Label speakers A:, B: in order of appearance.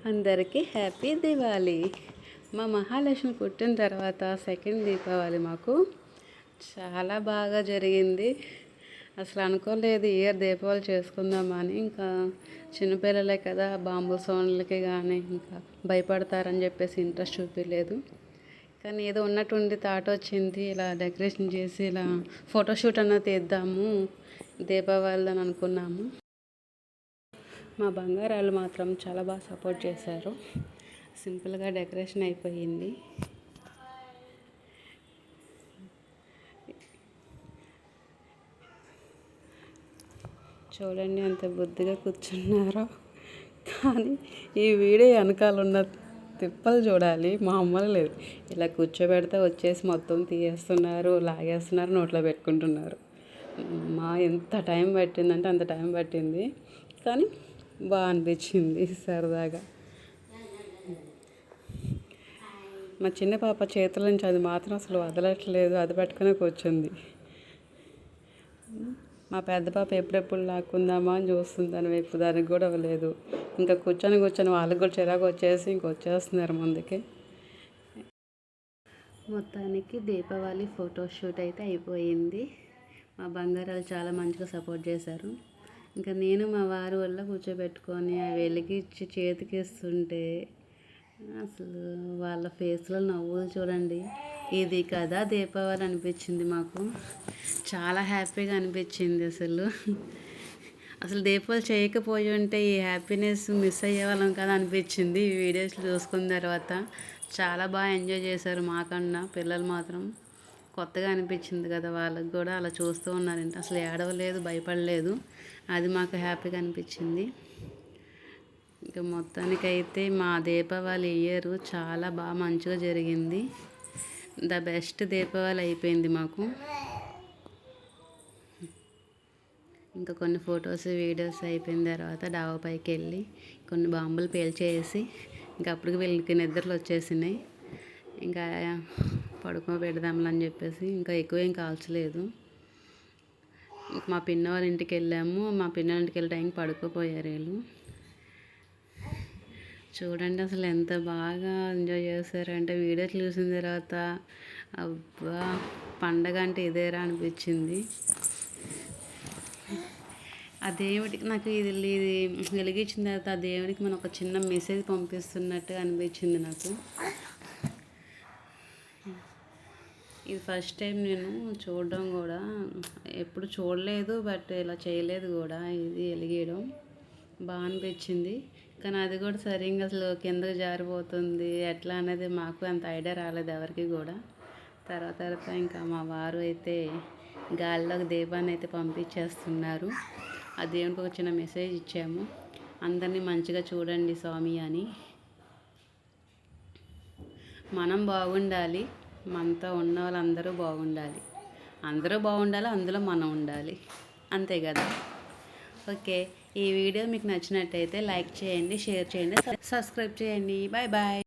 A: అందరికీ హ్యాపీ దివాళీ. మా మహాలక్ష్మి పుట్టిన తర్వాత సెకండ్ దీపావళి మాకు చాలా బాగా జరిగింది. అసలు అనుకోలేదు ఇయర్ దీపావళి చేసుకుందామని. ఇంకా చిన్నపిల్లలే కదా, బాంబు సౌండ్లకి కానీ ఇంకా భయపడతారని చెప్పేసి ఇంట్రెస్ట్ చూపించలేదు. కానీ ఏదో ఉన్నట్టుండి థాట్ వచ్చింది, ఇలా డెకరేషన్ చేసి ఇలా ఫోటోషూట్ అన్న తీద్దాము దీపావళి అని అనుకున్నాము. మా బంగారాలు మాత్రం చాలా బాగా సపోర్ట్ చేశారు. సింపుల్గా డెకరేషన్ అయిపోయింది. చూడండి ఎంత బుద్ధిగా కూర్చున్నారో. కానీ ఈ వీడియో వెనకాల ఉన్న తిప్పలు చూడాలి, మామూలు లేదు. ఇలా కూర్చోబెడితే వచ్చేసి మొత్తం తీయేస్తున్నారు, లాగేస్తున్నారు, నోట్లో పెట్టుకుంటున్నారు. ఎంత టైం పట్టిందంటే అంత టైం పట్టింది, కానీ బాగా అనిపించింది సరదాగా. మా చిన్న పాప చేతుల నుంచి అది మాత్రం అసలు వదలట్లేదు, అది పట్టుకునే కూర్చుంది. మా పెద్ద పాప ఎప్పుడెప్పుడు లాక్కుందామా అని చూస్తుంది, దాని వైపు. దానికి కూడా అవ్వలేదు. ఇంకా కూర్చొని వాళ్ళకి కూడా చిరాకు వచ్చేసి ఇంకొచ్చేస్తున్నారు ముందుకి. మొత్తానికి దీపావళి ఫోటోషూట్ అయితే అయిపోయింది. మా బంగారాలు చాలా మంచిగా సపోర్ట్ చేశారు. ఇంకా నేను మా వారి వల్ల కూర్చోబెట్టుకొని వెలిగించి చేతికి ఇస్తుంటే అసలు వాళ్ళ ఫేస్లో నవ్వులు చూడండి. ఇది కదా దీపావళి అనిపించింది మాకు. చాలా హ్యాపీగా అనిపించింది. అసలు దీపావళి చేయకపోయి ఉంటే ఈ హ్యాపీనెస్ మిస్ అయ్యేవాళ్ళం కదా అనిపించింది. ఈ వీడియోస్ చూసుకున్న తర్వాత చాలా బాగా ఎంజాయ్ చేశారు. మాకన్నా పిల్లలు మాత్రం కొత్తగా అనిపించింది కదా వాళ్ళకి కూడా. అలా చూస్తూ ఉన్నారంటే అసలు ఏడవలేదు, భయపడలేదు. అది మాకు హ్యాపీగా అనిపించింది. ఇంకా మొత్తానికైతే మా దీపావళి ఇయర్ చాలా బాగా మంచిగా జరిగింది. ద బెస్ట్ దీపావళి అయిపోయింది మాకు. ఇంకా కొన్ని ఫొటోస్ వీడియోస్ అయిపోయిన తర్వాత డాబా పైకి వెళ్ళి కొన్ని బాంబులు పేల్చేసి ఇంకా అప్పటికి వీళ్ళకి నిద్రలు వచ్చేసినాయి. ఇంకా పడుకోబెడదాంలని చెప్పేసి ఇంకా ఎక్కువ ఏం కాల్చలేదు. మా పిన్న వాళ్ళ ఇంటికి వెళ్ళాము. మా పిన్న వాళ్ళ ఇంటికి వెళ్ళే టైంకి పడుకోపోయారు వీళ్ళు. చూడండి అసలు ఎంత బాగా ఎంజాయ్ చేశారంటే వీడియో చూసిన తర్వాత అబ్బా పండగ అంటే ఇదేరా అనిపించింది. ఆ దేవుడికి నాకు ఇది వెలిగించిన తర్వాత ఆ దేవుడికి మనం ఒక చిన్న మెసేజ్ పంపిస్తున్నట్టు అనిపించింది నాకు. ఇది ఫస్ట్ టైం నేను చూడడం కూడా, ఎప్పుడు చూడలేదు, బట్ ఇలా చేయలేదు కూడా. ఇది వెలిగేయడం బాగా అనిపించింది. కానీ అది కూడా సరిగ్గా అసలు కిందకు జారిపోతుంది ఎట్లా అనేది మాకు అంత ఐడియా రాలేదు ఎవరికి కూడా. తర్వాత ఇంకా మా వారు అయితే గాలిలోకి దీపాన్ని అయితే పంపించేస్తున్నారు. ఆ దేవునికి ఒక చిన్న మెసేజ్ ఇచ్చాము, అందరినీ మంచిగా చూడండి స్వామి అని. మనం బాగుండాలి, మనతో ఉన్న వాళ్ళందరూ బాగుండాలి, అందరూ బాగుండాలి, అందులో మనం ఉండాలి, అంతే కదా. ఓకే, ఈ వీడియో మీకు నచ్చినట్టయితే లైక్ చేయండి, షేర్ చేయండి, సబ్స్క్రైబ్ చేయండి. Bye bye.